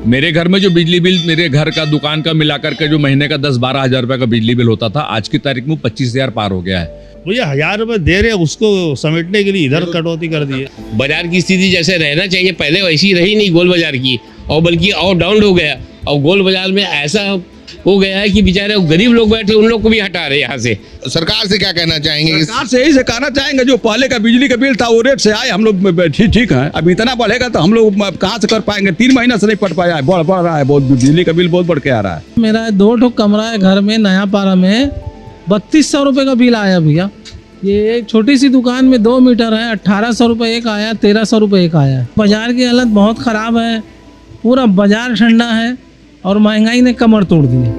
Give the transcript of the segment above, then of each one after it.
मेरे घर में जो बिजली बिल, मेरे घर का दुकान का मिलाकर के जो महीने का 10-12 हजार रुपए का बिजली बिल होता था, आज की तारीख में 25,000 पार हो गया है। भैया 1000 रुपए दे रहे, उसको समेटने के लिए इधर कटौती कर दी है। बाजार की स्थिति जैसे रहना चाहिए पहले वैसी रही नहीं गोल बाजार की, और बल्कि और डाउन हो गया। और गोल बाजार में ऐसा हो गया है कि बेचारे गरीब लोग बैठे उन लोग को भी हटा रहे यहाँ से। सरकार से क्या कहना चाहेंगे? सरकार से यही से कहना चाहेंगे, जो पहले का बिजली का बिल था वो रेट से आए, हम लोग ठीक है। अब इतना बढ़ेगा तो हम लोग कहाँ से कर पाएंगे? 3 महीना से नहीं पट पाया है, बढ़ रहा है बहुत, बिजली का बिल बहुत बढ़ के आ रहा है। मेरा 2 ठो कमरा है घर में, नया पारा में 3200 रुपये का बिल आया भैया। ये एक छोटी सी दुकान में 2 मीटर है, 1800 रुपये एक आया, 1300 रुपये एक आया। बाजार की हालत बहुत ख़राब है, पूरा बाजार ठंडा है और महंगाई ने कमर तोड़ दी है।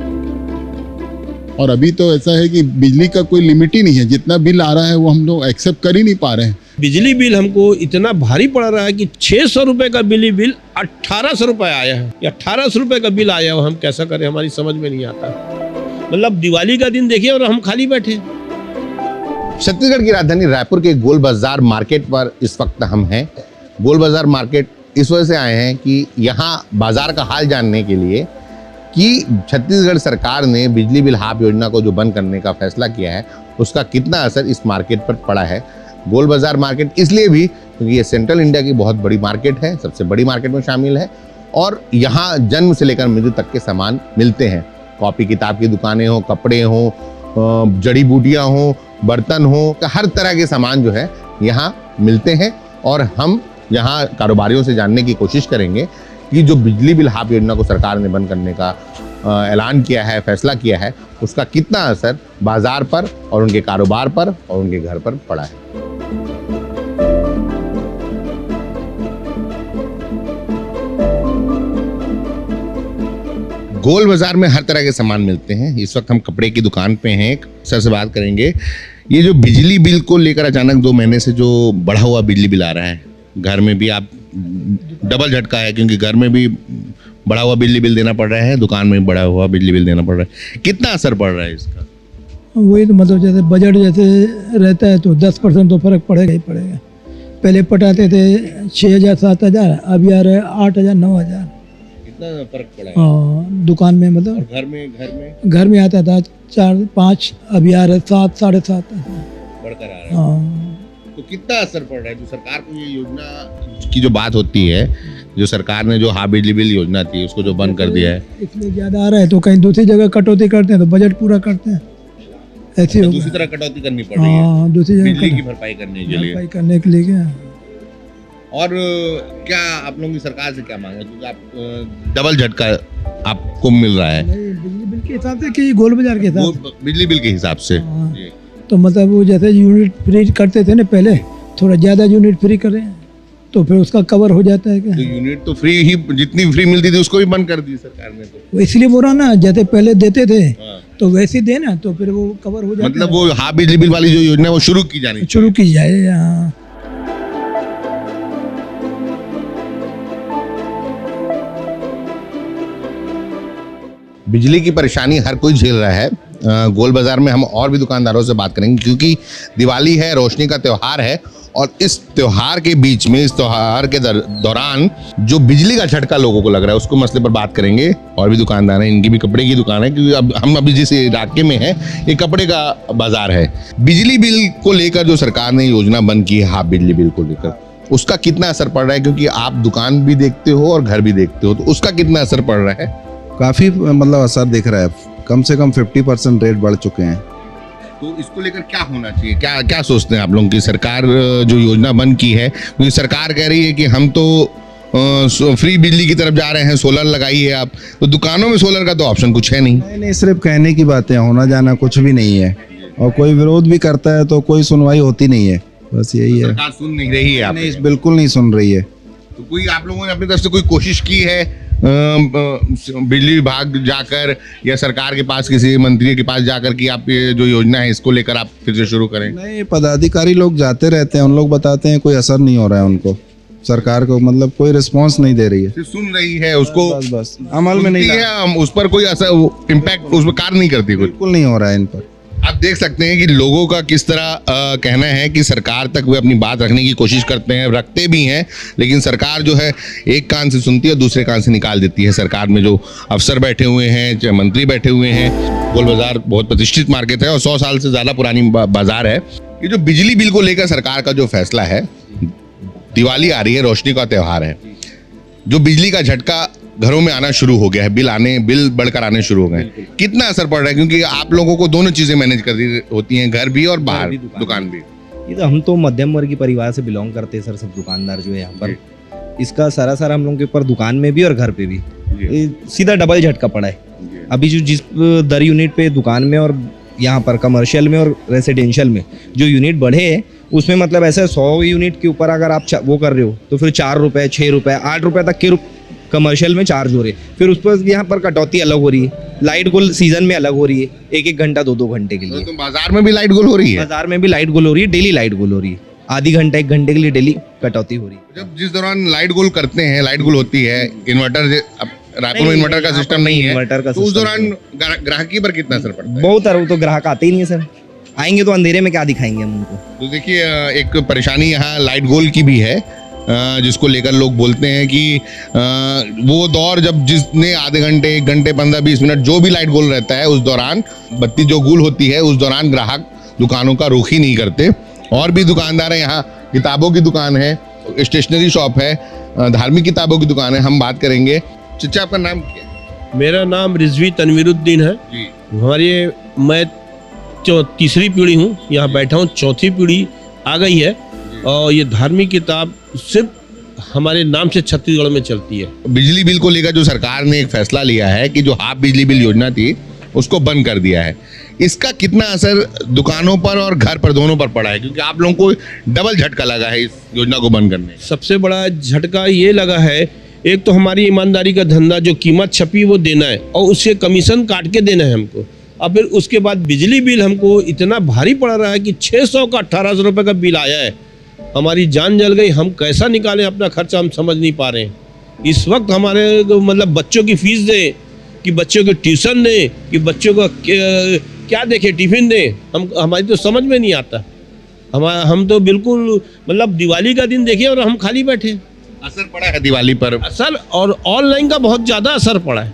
और अभी तो ऐसा है कि बिजली का कोई लिमिट ही नहीं है, जितना बिल आ रहा है वो हम लोग एक्सेप्ट कर ही नहीं पा रहे हैं। बिजली बिल हमको इतना भारी पड़ रहा है कि 600 रुपए का बिजली बिल 1800 रुपये आया है। 1800 रुपये का बिल आया हो, हम कैसा करें, हमारी समझ में नहीं आता। मतलब दिवाली का दिन देखिए और हम खाली बैठे। छत्तीसगढ़ की राजधानी रायपुर के गोल बाजार मार्केट पर इस वक्त हम हैं। गोल बाजार मार्केट इस वजह से आए हैं कि यहाँ बाजार का हाल जानने के लिए कि छत्तीसगढ़ सरकार ने बिजली बिल हाफ योजना को जो बंद करने का फैसला किया है, उसका कितना असर इस मार्केट पर पड़ा है। गोल बाजार मार्केट इसलिए भी क्योंकि ये सेंट्रल इंडिया की बहुत बड़ी मार्केट है, सबसे बड़ी मार्केट में शामिल है और यहाँ जन्म से लेकर मृत्यु तक के सामान मिलते हैं। कॉपी किताब की दुकानें हो, कपड़े हो, जड़ी बूटियाँ हो, बर्तन हो, हर तरह के सामान जो है यहाँ मिलते हैं। और हम यहाँ कारोबारियों से जानने की कोशिश करेंगे कि जो बिजली बिल हाफ योजना को सरकार ने बंद करने का ऐलान किया है, फैसला किया है, उसका कितना असर बाजार पर और उनके कारोबार पर और उनके घर पर पड़ा है। गोल बाजार में हर तरह के सामान मिलते हैं। इस वक्त हम कपड़े की दुकान पे हैं, सर से बात करेंगे। ये जो बिजली बिल को लेकर अचानक 2 महीने से जो बढ़ा हुआ बिजली बिल आ रहा है, घर में भी आप डबल झटका है क्योंकि घर में भी बढ़ा हुआ बिजली बिल देना पड़ रहा है, दुकान में बढ़ा हुआ बिजली बिल देना पड़ रहा है। कितना असर पड़ रहा है इसका? वही तो मतलब जैसे बजट जैसे रहता है तो 10% तो फर्क पड़ेगा ही पड़ेगा। पहले पटाते थे 6000 7000, अभी आ रहे हैं 8000 9000। कितना फर्क पड़ा है? हाँ, दुकान में मतलब। और घर में आता था 4-5, अभी आ रहे 7 साढ़े 7 बढ़कर आ रहा है। हाँ, तो कितना असर पड़ रहा है? जो सरकार को ये योजना की जो बात होती है, जो सरकार ने जो हाफ बिजली बिल योजना थी उसको जो बंद कर दिया है, इसलिए ज़्यादा आ रहा है तो कहीं दूसरी जगह कटौती करते हैं तो बजट पूरा करते हैं, ऐसे हो दूसरी तरह कटौती करनी पड़ रही है। हाँ, दूसरी बिजली की जगह भरपाई करने के लिए। भरपाई करने के लिए क्या। और क्या आप लोगों की सरकार से क्या मांगे, क्योंकि आप डबल झटका आपको मिल रहा है? नहीं, बिजली बिल के हिसाब से कि गोल बाजार के हिसाब से? बिजली बिल के हिसाब से। हाँ। तो मतलब वो जैसे यूनिट फ्री करते थे ना पहले, थोड़ा ज़्यादा यूनिट फ्री करें तो फिर उसका कवर हो जाता है क्या? तो यूनिट तो फ्री ही, जितनी फ्री मिलती थी उसको भी बंद कर दी सरकार ने। तो वो इसलिए बोल रहा ना, जैसे पहले देते थे तो वैसे देना तो फिर वो कवर हो जाता मतलब वो हाफ बिजली बिल वाली जो योजना है वो शुरू की जानी चाहिए। शुरू की जाए। हाँ, बिजली की परेशानी हर कोई झेल रहा है। गोल बाजार में हम और भी दुकानदारों से बात करेंगे क्योंकि दिवाली है, रोशनी का त्यौहार है और इस त्यौहार के बीच में, इस त्यौहार के दौरान जो बिजली का झटका लोगों को लग रहा है उसको मसले पर बात करेंगे। और भी दुकानदार हैं, इनकी भी कपड़े की दुकान है क्योंकि अब हम अभी जिस इलाके में हैं ये कपड़े का बाजार है। बिजली बिल को लेकर जो सरकार ने योजना बंद की है, हाफ बिजली बिल को लेकर, उसका कितना असर पड़ रहा है? क्योंकि आप दुकान भी देखते हो और घर भी देखते हो, तो उसका कितना असर पड़ रहा है? काफ़ी मतलब असर दिख रहा है। कम से कम 50% रेट बढ़ चुके हैं। तो इसको लेकर क्या होना चाहिए? क्या सोचते हैं आप लोग की सरकार जो योजना बंद की है, क्योंकि सरकार कह रही है कि हम तो फ्री बिजली की तरफ जा रहे हैं, सोलर लगाइए आप, तो दुकानों में सोलर का तो ऑप्शन कुछ है नहीं। नहीं, सिर्फ कहने की बातें, होना जाना कुछ भी नहीं है। और कोई विरोध भी करता है तो कोई सुनवाई होती नहीं है, बस यही है। सरकार सुन नहीं रही है आप? नहीं, बिल्कुल नहीं सुन रही है। तो कोई आप लोगों ने अपनी तरफ से कोई कोशिश की है बिजली विभाग जाकर या सरकार के पास, किसी मंत्री के पास जाकर कि आप ये जो योजना है इसको लेकर आप फिर से शुरू करें? नहीं, पदाधिकारी लोग जाते रहते हैं, उन लोग बताते हैं, कोई असर नहीं हो रहा है उनको। सरकार को मतलब कोई रिस्पांस नहीं दे रही है। सिर्फ सुन रही है उसको, बस अमल में नहीं है, उस पर कोई असर इम्पैक्ट उस पर कार्य नहीं करती। बिल्कुल नहीं हो रहा है इन पर। आप देख सकते हैं कि लोगों का किस तरह कहना है कि सरकार तक वे अपनी बात रखने की कोशिश करते हैं, रखते भी हैं, लेकिन सरकार जो है एक कान से सुनती है और दूसरे कान से निकाल देती है। सरकार में जो अफसर बैठे हुए हैं, चाहे मंत्री बैठे हुए हैं। गोल बाजार बहुत प्रतिष्ठित मार्केट है और 100 साल से ज़्यादा पुरानी बाजार है। ये जो बिजली बिल को लेकर सरकार का जो फैसला है, दिवाली आ रही है, रोशनी का त्यौहार है, जो बिजली का झटका घरों में आना शुरू हो गया है, बिल बढ़कर आने शुरू हो गए। कितना असर पड़ रहा है, क्योंकि आप लोगों को दोनों चीजें मैनेज करनी होती हैं, घर भी और बाहर दुकान भी। ये तो हम तो मध्यम वर्गीय परिवार से बिलोंग करते हैं सर, सब दुकानदार जो है यहाँ पर, इसका सारा हम लोगों के ऊपर दुकान में भी और घर पे भी ये सीधा डबल झटका पड़ा है। अभी जो जिस दर यूनिट पे दुकान में और यहाँ पर कमर्शियल में और रेसिडेंशियल में जो यूनिट बढ़े हैं, उसमें मतलब ऐसा 100 यूनिट के ऊपर अगर आप वो कर रहे हो तो फिर 4 रुपये, 6 रुपये, 8 रुपये तक के कमर्शियल में चार्ज हो रहे हैं। फिर उस पर यहाँ पर कटौती अलग हो रही है, लाइट गुल सीजन में अलग हो रही है, 1-1 घंटा 2-2 घंटे के लिए। तो बाजार में भी लाइट गुल हो रही है? बाजार में भी लाइट गुल हो रही है, डेली लाइट गुल हो रही है, आधी घंटा 1 घंटे के लिए डेली कटौती हो रही है। जब जिस दौरान लाइट गुल करते हैं, लाइट गुल होती है, इन्वर्टर, रायपुर में इन्वर्टर का सिस्टम नहीं है, इन्वर्टर का तो उस दौरान ग्राहकी पर कितना असर पड़ता है? बहुत वो तो ग्राहक आते ही नहीं है सर, आएंगे तो अंधेरे में क्या दिखाएंगे हम उनको। तो देखिए एक परेशानी यहाँ लाइट गोल की भी है, जिसको लेकर लोग बोलते हैं कि वो दौर जब जिसने आधे घंटे, 1 घंटे, 15-20 मिनट जो भी लाइट गोल रहता है, उस दौरान बत्ती जो गुल होती है, उस दौरान ग्राहक दुकानों का रुख ही नहीं करते। और भी दुकानदार हैं यहाँ, किताबों की दुकान है, स्टेशनरी शॉप है, धार्मिक किताबों की दुकान है। हम बात करेंगे। चचा, आपका नाम क्या है? मेरा नाम रिजवी तनवीरुद्दीन है जी। हमारी मैं तीसरी पीढ़ी हूँ, यहाँ बैठा हूँ, चौथी पीढ़ी आ गई है। और ये धार्मिक किताब सिर्फ हमारे नाम से छत्तीसगढ़ में चलती है। बिजली बिल को लेकर जो सरकार ने एक फैसला लिया है कि जो हाफ बिजली बिल योजना थी उसको बंद कर दिया है, इसका कितना असर दुकानों पर और घर पर दोनों पर पड़ा है? क्योंकि आप लोगों को डबल झटका लगा है इस योजना को बंद करने। सबसे बड़ा झटका ये लगा है, एक तो हमारी ईमानदारी का धंधा, जो कीमत छपी वो देना है और उससे कमीशन काट के देना है हमको। और फिर उसके बाद बिजली बिल हमको इतना भारी पड़ रहा है कि 600 का 1800 रुपये का बिल आया है। हमारी जान जल गई, हम कैसा निकालें अपना खर्चा, हम समझ नहीं पा रहे हैं। इस वक्त हमारे मतलब बच्चों की फीस दें कि बच्चों के ट्यूशन दें कि बच्चों का क्या देखें, टिफिन दें, हमारी तो समझ में नहीं आता। हम तो बिल्कुल मतलब दिवाली का दिन देखें और हम खाली बैठे। असर पड़ा है दिवाली पर? असर, और ऑनलाइन का बहुत ज़्यादा असर पड़ा है।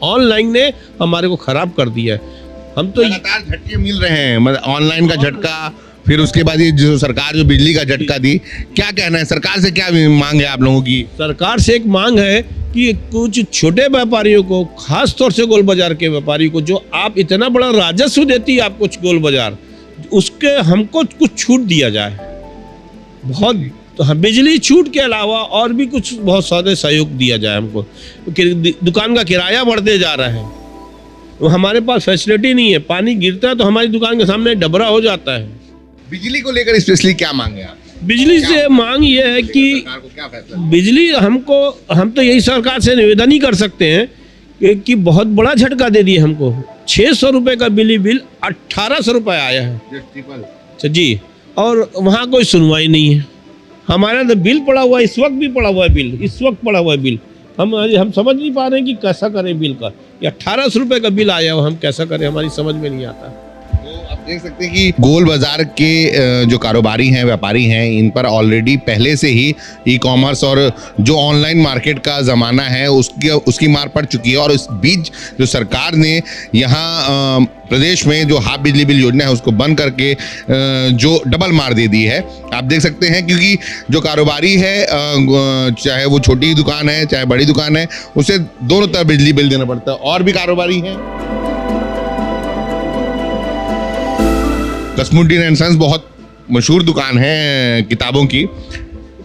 ऑनलाइन ने हमारे को ख़राब कर दिया है। हम तो लगातार झटके मिल रहे हैं, मतलब ऑनलाइन का झटका, फिर उसके बाद ये जो सरकार जो बिजली का झटका दी। क्या कहना है सरकार से, क्या मांग है आप लोगों की? सरकार से एक मांग है कि कुछ छोटे व्यापारियों को, खास तौर से गोल बाजार के व्यापारी को, जो आप इतना बड़ा राजस्व देती है आपको गोल बाजार, उसके हमको कुछ छूट दिया जाए। बहुत बिजली छूट के अलावा और भी कुछ बहुत सारे सहयोग दिया जाए हमको। दुकान का किराया बढ़ते जा रहा है, तो हमारे पास फैसिलिटी नहीं है। पानी गिरता है तो हमारी दुकान के सामने डबरा हो जाता है। बिजली को लेकर स्पेशली क्या मांगे आप? बिजली से मांग ये है कि सरकार को क्या फैसला? बिजली हम तो यही सरकार से निवेदन ही कर सकते हैं कि बहुत बड़ा झटका दे दिए हमको। 600 रुपये का बिजली बिल 1800 रुपये आया है। अच्छा जी, और वहाँ कोई सुनवाई नहीं है। हमारा तो बिल पड़ा हुआ है, इस वक्त भी पड़ा हुआ है बिल, इस वक्त पड़ा हुआ है बिल। हम समझ नहीं पा रहे हैं कि कैसा करें बिल का। ये 1800 रुपये का बिल आया, हम कैसा करें, हमारी समझ में नहीं आता। आप देख सकते हैं कि गोल बाजार के जो कारोबारी हैं, व्यापारी हैं, इन पर ऑलरेडी पहले से ही ई कॉमर्स और जो ऑनलाइन मार्केट का ज़माना है उसकी मार पड़ चुकी है। और इस बीच जो सरकार ने यहाँ प्रदेश में जो हाफ बिजली बिल योजना है उसको बंद करके जो डबल मार दे दी है। आप देख सकते हैं, क्योंकि जो कारोबारी है, चाहे वो छोटी दुकान है चाहे बड़ी दुकान है, उसे दोनों तरफ बिजली बिल देना पड़ता है। और भी कारोबारी हैं, कसमुद्दीन एंड सन्स बहुत मशहूर दुकान है किताबों की।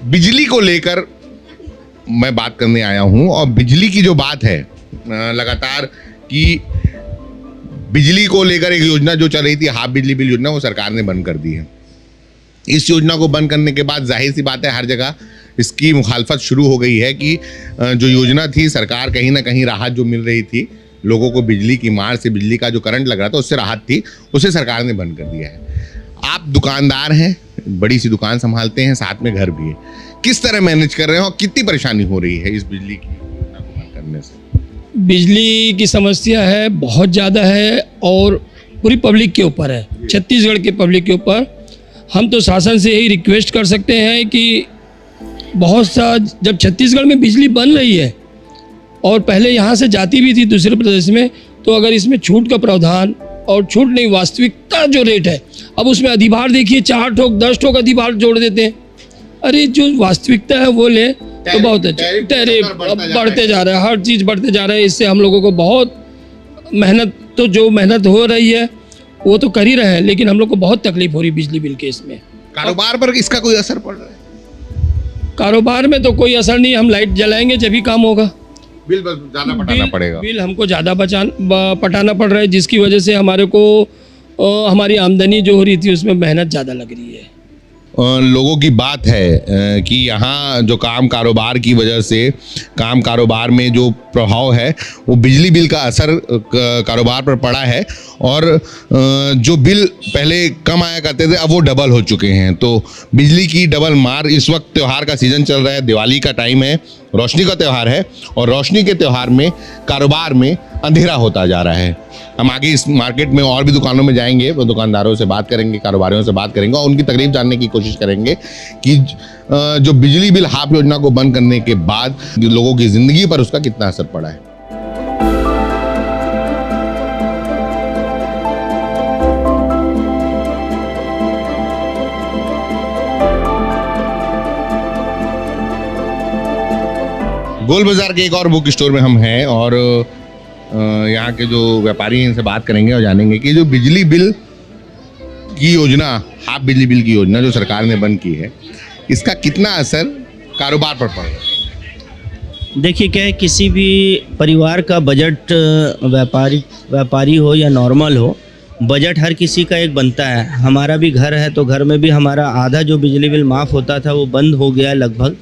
बिजली को लेकर मैं बात करने आया हूं, और बिजली की जो बात है लगातार कि बिजली को लेकर एक योजना जो चल रही थी, हाफ बिजली बिल योजना, वो सरकार ने बंद कर दी है। इस योजना को बंद करने के बाद जाहिर सी बात है हर जगह इसकी मुखालफत शुरू हो गई है कि जो योजना थी, सरकार कहीं ना कहीं राहत जो मिल रही थी लोगों को, बिजली की मार से, बिजली का जो करंट लग रहा था उससे राहत थी, उसे सरकार ने बंद कर दिया है। आप दुकानदार हैं, बड़ी सी दुकान संभालते हैं, साथ में घर भी है, किस तरह मैनेज कर रहे हो और कितनी परेशानी हो रही है इस बिजली की योजना को बंद करने से? बिजली की समस्या है, बहुत ज़्यादा है, और पूरी पब्लिक के ऊपर है, छत्तीसगढ़ के पब्लिक के ऊपर। हम तो शासन से यही रिक्वेस्ट कर सकते हैं कि बहुत सा, जब छत्तीसगढ़ में बिजली बन रही है और पहले यहाँ से जाती भी थी दूसरे प्रदेश में, तो अगर इसमें छूट का प्रावधान, और छूट नहीं, वास्तविकता जो रेट है, अब उसमें अधिभार देखिए 4 ठोक 10 ठोक अधिभार जोड़ देते हैं। अरे जो वास्तविकता है वो ले तो बहुत अच्छा। टैरिफ बढ़ते जा रहा है, हर चीज़ बढ़ते जा रहा है। इससे हम लोगों को बहुत मेहनत, तो जो मेहनत हो रही है वो तो कर ही रहे हैं, लेकिन हम लोग को बहुत तकलीफ हो रही बिजली बिल के इसमें। कारोबार पर इसका कोई असर पड़ रहा है? कारोबार में तो कोई असर नहीं, हम लाइट जलाएंगे जब भी काम होगा। बिल बस ज़्यादा पटाना पड़ेगा। बिल हमको ज़्यादा पटाना पड़ रहा है, जिसकी वजह से हमारे को हमारी आमदनी जो हो रही थी उसमें मेहनत ज़्यादा लग रही है। लोगों की बात है कि यहाँ जो काम कारोबार की वजह से, काम कारोबार में जो प्रभाव है वो बिजली बिल का असर कारोबार पर पड़ा है, और जो बिल पहले कम आया करते थे अब वो डबल हो चुके हैं। तो बिजली की डबल मार। इस वक्त त्यौहार का सीज़न चल रहा है, दिवाली का टाइम है, रोशनी का त्यौहार है, और रोशनी के त्यौहार में कारोबार में अंधेरा होता जा रहा है। हम आगे इस मार्केट में और भी दुकानों में जाएंगे, वो दुकानदारों से बात करेंगे, कारोबारियों से बात करेंगे और उनकी तकलीफ जानने की कोशिश करेंगे कि जो बिजली बिल हाफ योजना को बंद करने के बाद लोगों की ज़िंदगी पर उसका कितना असर पड़ा है। गोल बाजार के एक और बुक स्टोर में हम हैं, और यहाँ के जो व्यापारी हैं इनसे बात करेंगे और जानेंगे कि जो बिजली बिल की योजना, हाफ बिजली बिल की योजना जो सरकार ने बंद की है, इसका कितना असर कारोबार पर पड़ रहा है। देखिए क्या है, किसी भी परिवार का बजट, व्यापारी हो या नॉर्मल हो, बजट हर किसी का एक बनता है। हमारा भी घर है, तो घर में भी हमारा आधा जो बिजली बिल माफ़ होता था वो बंद हो गया लगभग,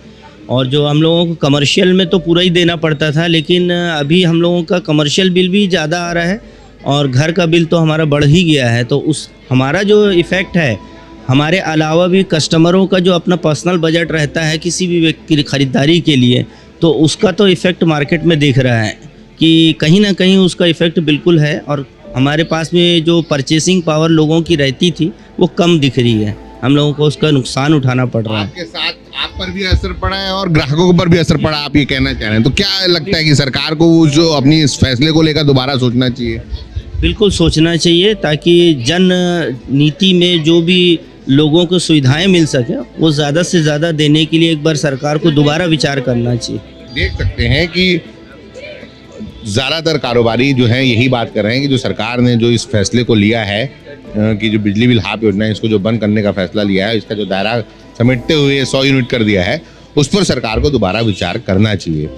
और जो हम लोगों को कमर्शियल में तो पूरा ही देना पड़ता था, लेकिन अभी हम लोगों का कमर्शियल बिल भी ज़्यादा आ रहा है और घर का बिल तो हमारा बढ़ ही गया है। तो उस हमारा जो इफ़ेक्ट है, हमारे अलावा भी कस्टमरों का जो अपना पर्सनल बजट रहता है किसी भी व्यक्ति की ख़रीदारी के लिए, तो उसका तो इफ़ेक्ट मार्केट में दिख रहा है कि कहीं ना कहीं उसका इफ़ेक्ट बिल्कुल है। और हमारे पास में जो परचेसिंग पावर लोगों की रहती थी वो कम दिख रही है, हम लोगों को उसका नुकसान उठाना पड़ रहा है। आपके साथ आप पर भी असर पड़ा है और ग्राहकों पर भी असर पड़ा, आप ये कहना चाह रहे हैं। तो क्या लगता है कि सरकार को जो अपनी इस फैसले को लेकर दोबारा सोचना चाहिए? बिल्कुल सोचना चाहिए, ताकि जन नीति में जो भी लोगों को सुविधाएं मिल सके वो ज़्यादा से ज़्यादा देने के लिए एक बार सरकार को दोबारा विचार करना चाहिए। देख सकते हैं कि ज़्यादातर कारोबारी जो हैं यही बात कर रहे हैं कि जो सरकार ने जो इस फैसले को लिया है कि जो बिजली बिल हाफ योजना है इसको जो बंद करने का फैसला लिया है, इसका जो दायरा समेटते हुए 100 यूनिट कर दिया है, उस पर सरकार को दोबारा विचार करना चाहिए।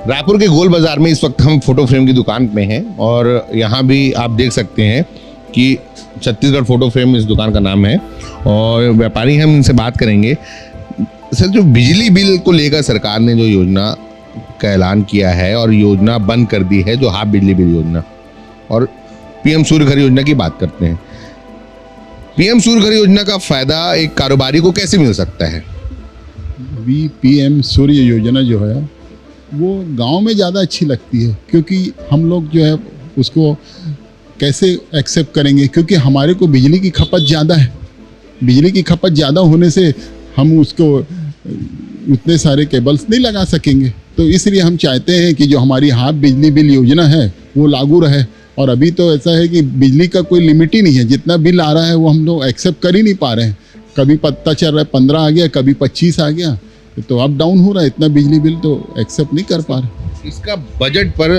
रायपुर के गोल बाजार में इस वक्त हम फोटो फ्रेम की दुकान में हैं, और यहाँ भी आप देख सकते हैं कि छत्तीसगढ़ फोटो फ्रेम इस दुकान का नाम है, और व्यापारी हम इनसे बात करेंगे। सर, जो बिजली बिल को लेकर सरकार ने जो योजना का ऐलान किया है और योजना बंद कर दी है, जो हाफ बिजली बिल योजना, और पीएम सूर्य घर योजना की बात करते हैं, पीएम सूर्य घर योजना का फायदा एक कारोबारी को कैसे मिल सकता है? पीएम सूर्य योजना जो है वो गांव में ज़्यादा अच्छी लगती है, क्योंकि हम लोग जो है उसको कैसे एक्सेप्ट करेंगे, क्योंकि हमारे को बिजली की खपत ज़्यादा है। बिजली की खपत ज़्यादा होने से हम उसको उतने सारे केबल्स नहीं लगा सकेंगे, तो इसलिए हम चाहते हैं कि जो हमारी हाफ बिजली बिल योजना है वो लागू रहे। और अभी तो ऐसा है कि बिजली का कोई लिमिट ही नहीं है, जितना बिल आ रहा है वो हम लोग एक्सेप्ट कर ही नहीं पा रहे हैं। कभी पता चल रहा है 15 आ गया, कभी 25 आ गया, तो अप डाउन हो रहा है, इतना बिजली बिल तो एक्सेप्ट नहीं कर पा रहे। इसका बजट पर,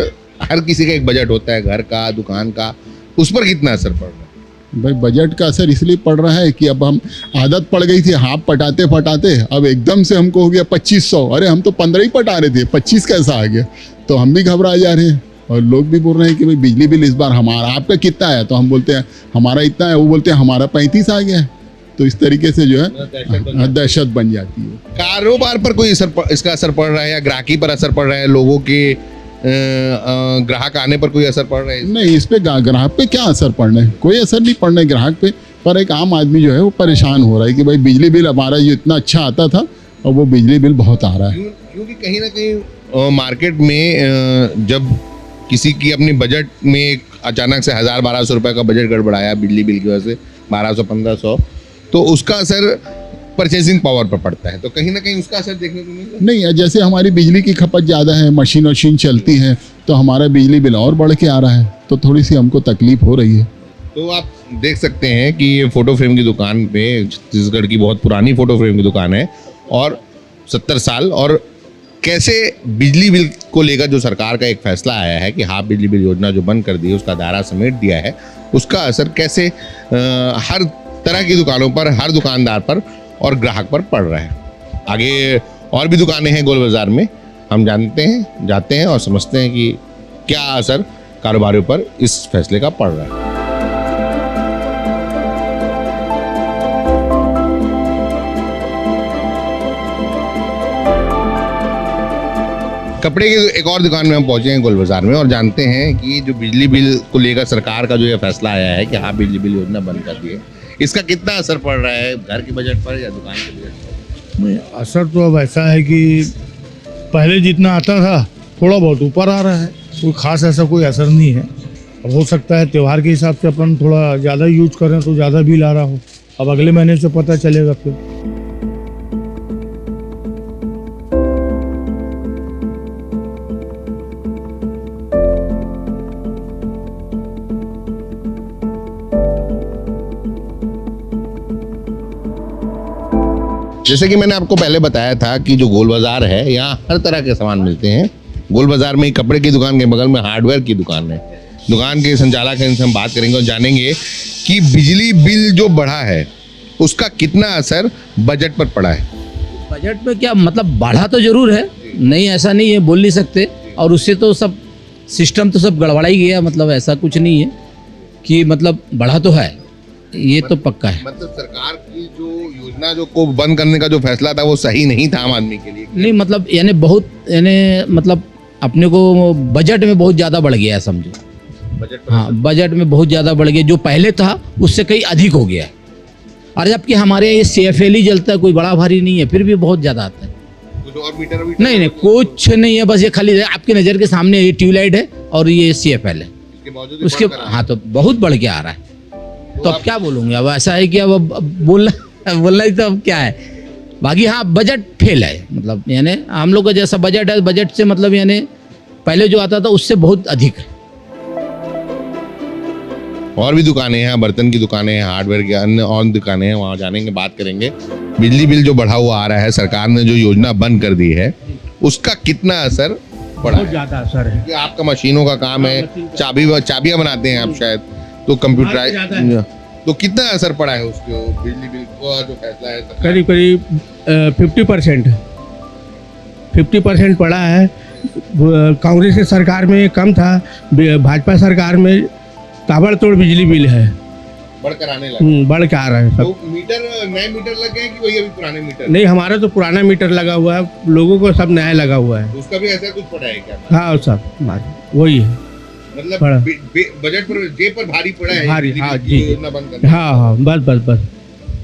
हर किसी का एक बजट होता है, घर का, दुकान का, उस पर कितना असर पड़ रहा है? भाई बजट का असर इसलिए पड़ रहा है कि अब हम आदत पड़ गई थी हाफ पटाते फटाते, अब एकदम से हमको हो गया 2500। अरे हम तो 15 ही पटा रहे थे, 25 कैसा आ गया? तो हम भी घबरा जा रहे हैं और लोग भी बोल रहे हैं कि भाई बिजली बिल इस बार हमारा, आपका कितना आया? तो हम बोलते हैं हमारा इतना है, वो बोलते हैं हमारा 35 आ गया है। तो इस तरीके से जो है दहशत बन जाती है। कारोबार पर कोई इसका असर पड़ रहा है या ग्राहकी पर असर पड़ रहा है? लोगों के ग्राहक आने पर कोई असर पड़ रहा है? नहीं, इस पे ग्राहक पे क्या असर पड़ना है? कोई असर नहीं पड़ना है ग्राहक पे, पर एक आम आदमी जो है वो परेशान हो रहा है कि भाई बिजली बिल हमारा जो इतना अच्छा आता था और वो बिजली बिल बहुत आ रहा है। क्योंकि कहीं ना कहीं मार्केट में जब किसी की अपनी बजट में अचानक से 1000-1200 रुपये का बजट गड़बड़ाया बिजली बिल की वजह से, 1200-1500, तो उसका असर परचेसिंग पावर पर पड़ता है। तो कहीं ना कहीं उसका असर देखने को मिलता है। नहीं, जैसे हमारी बिजली की खपत ज़्यादा है, मशीन वशीन चलती है, तो हमारा बिजली बिल और बढ़ के आ रहा है, तो थोड़ी सी हमको तकलीफ हो रही है। तो आप देख सकते हैं कि ये फ़ोटो फ्रेम की दुकान पे, छत्तीसगढ़ की बहुत पुरानी फ़ोटो फ्रेम की दुकान है और 70 साल, और कैसे बिजली बिल को लेकर जो सरकार का एक फैसला आया है कि हाफ बिजली बिल योजना जो बंद कर दी है, उसका दायरा समेट दिया है, उसका असर कैसे हर तरह की दुकानों पर, हर दुकानदार पर और ग्राहक पर पड़ रहा है। आगे और भी दुकानें हैं गोल बाजार में, हम जाते हैं और समझते हैं कि क्या असर कारोबारियों पर इस फैसले का पड़ रहा है। कपड़े की एक और दुकान में हम पहुंचे हैं गोल बाजार में और जानते हैं कि जो बिजली बिल को लेकर सरकार का जो ये फैसला आया है कि हाँ बिजली बिल योजना बंद कर दी है, इसका कितना असर पड़ रहा है घर के बजट पर या दुकान के बजट पर? नहीं, असर तो अब ऐसा है कि पहले जितना आता था थोड़ा बहुत ऊपर आ रहा है, कोई खास ऐसा कोई असर नहीं है। अब हो सकता है त्यौहार के हिसाब से अपन थोड़ा ज़्यादा यूज करें तो ज़्यादा बिल आ रहा हो, अब अगले महीने से पता चलेगा फिर। जैसे कि मैंने आपको पहले बताया था कि जो गोल बाजार है, यहाँ हर तरह के सामान मिलते हैं। गोल बाजार में कपड़े की दुकान के बगल में हार्डवेयर की दुकान है। दुकान के संचालक हैं, इनसे हम बात करेंगे और जानेंगे कि बिजली बिल जो बढ़ा है उसका कितना असर बजट पर पड़ा है। बजट में क्या मतलब, बढ़ा तो जरूर है, नहीं ऐसा नहीं है, बोल नहीं सकते, और उससे तो सब सिस्टम तो सब गड़बड़ा ही गया। मतलब ऐसा कुछ नहीं है कि मतलब बढ़ा तो है, ये तो पक्का है। मतलब सरकार की जो योजना जो को बंद करने का जो फैसला था वो सही नहीं था आम आदमी के लिए? नहीं, मतलब यानी बहुत मतलब अपने को बजट में बहुत ज़्यादा बढ़ गया है, समझो। बजट हाँ, बजट में बहुत ज़्यादा बढ़ गया, जो पहले था उससे कहीं अधिक हो गया है। और जबकि हमारे ये CFL ही जलता है, कोई बड़ा भारी नहीं है, फिर भी बहुत ज़्यादा आता है। कुछ और मीटर नहीं, कुछ नहीं है, बस ये खाली आपकी नज़र के सामने ये ट्यूबलाइट है और ये CFL है उसके। हाँ, तो बहुत बढ़ के आ रहा है। तो अब क्या बोलूँगे, अब ऐसा है कि अब बोलना ही तो अब क्या है। बाकी हाँ, बजट फेल है, मतलब यानी हम लोग का जैसा बजट है, बजट से मतलब यानी पहले जो आता था उससे बहुत अधिक है। और भी दुकानें हैं, बर्तन की दुकानें हैं, हार्डवेयर की अन्य और दुकानें हैं, वहाँ जानेंगे, बात करेंगे। बिजली बिल जो बढ़ा हुआ आ रहा है, सरकार ने जो योजना बंद कर दी है, उसका कितना असर पड़ा? बहुत ज़्यादा असर है। आपका मशीनों का काम है, चाबियां बनाते हैं आप शायद, तो कंप्यूटराइज, तो कितना असर पड़ा है उसको बिजली बिल का जो फैसला है? करीब 50% पड़ा है। कांग्रेस की सरकार में कम था, भाजपा सरकार में ताबड़तोड़ बिजली बिल है, बढ़कर आने लगा। बढ़ के आ रहा है सब। तो मीटर, नए मीटर लग गए कि वही अभी पुराने मीटर? नहीं, हमारा तो पुराना मीटर लगा हुआ है, लोगों को सब नया लगा हुआ है। उसका भी ऐसा कुछ पड़ा है क्या? हाँ, सब वही है, मतलब बजट पर जेब पर भारी पड़ा है भारी। हाँ जी, योजना बंद करने। हाँ, बस।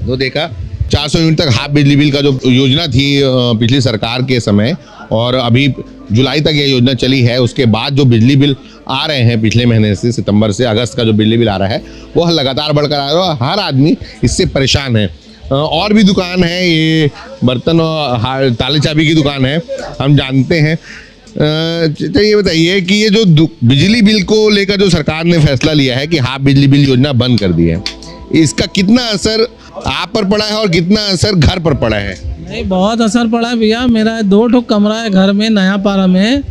तो देखा 400 यूनिट तक हाफ बिजली बिल का जो योजना थी पिछली सरकार के समय, और अभी जुलाई तक ये योजना चली है। उसके बाद जो बिजली बिल आ रहे हैं पिछले महीने से, सितंबर से अगस्त का जो बिजली बिल आ रहा है वो लगातार बढ़कर आ रहा है। हर आदमी इससे परेशान है। और भी दुकान है, ये बर्तन और ताले चाबी की दुकान है, हम जानते हैं। तो ये बताइए कि ये जो बिजली बिल को लेकर जो सरकार ने फैसला लिया है कि हाफ बिजली बिल योजना बंद कर दी है, इसका कितना असर आप पर पड़ा है और कितना असर घर पर पड़ा है? नहीं, बहुत असर पड़ा है भैया। मेरा 2 ठो कमरा है घर में, नया पारा में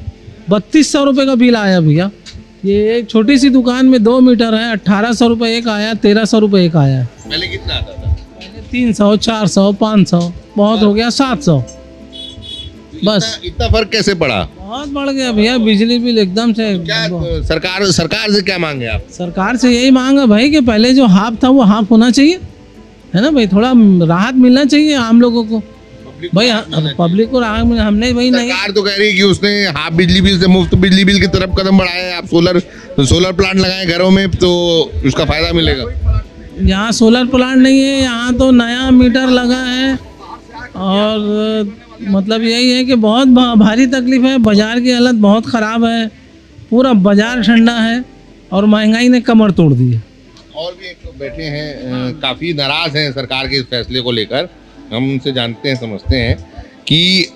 3200 रुपये का बिल आया भैया। ये एक छोटी सी दुकान में 2 मीटर है, 1800 रुपये एक आया, 1300 रुपये एक आया। पहले कितना आता था? 300, 400, 500, बहुत हो गया 700। बस इतना फर्क कैसे पड़ा? बहुत बढ़ गया भैया, बिजली बिल एकदम से। क्या सरकार से क्या मांगे आप? सरकार से यही मांग है भाई कि पहले जो हाफ था वो हाफ होना चाहिए, है ना भाई, थोड़ा राहत मिलना चाहिए आम लोगों को भाई, पब्लिक को राहत मिलना। हमने भाई नहीं, सरकार तो कह रही है कि उसने हाफ बिजली बिल से मुफ्त बिजली बिल की तरफ कदम बढ़ाया है। आप सोलर प्लांट लगाए घरों में तो उसका फायदा मिलेगा। यहाँ सोलर प्लांट नहीं है, यहाँ तो नया मीटर लगा है और मतलब यही है कि बहुत भारी तकलीफ है। बाज़ार की हालत बहुत ख़राब है, पूरा बाज़ार ठंडा है और महंगाई ने कमर तोड़ दी है। और भी एक बैठे हैं, काफ़ी नाराज़ हैं सरकार के इस फैसले को लेकर। हम उनसे जानते हैं, समझते हैं कि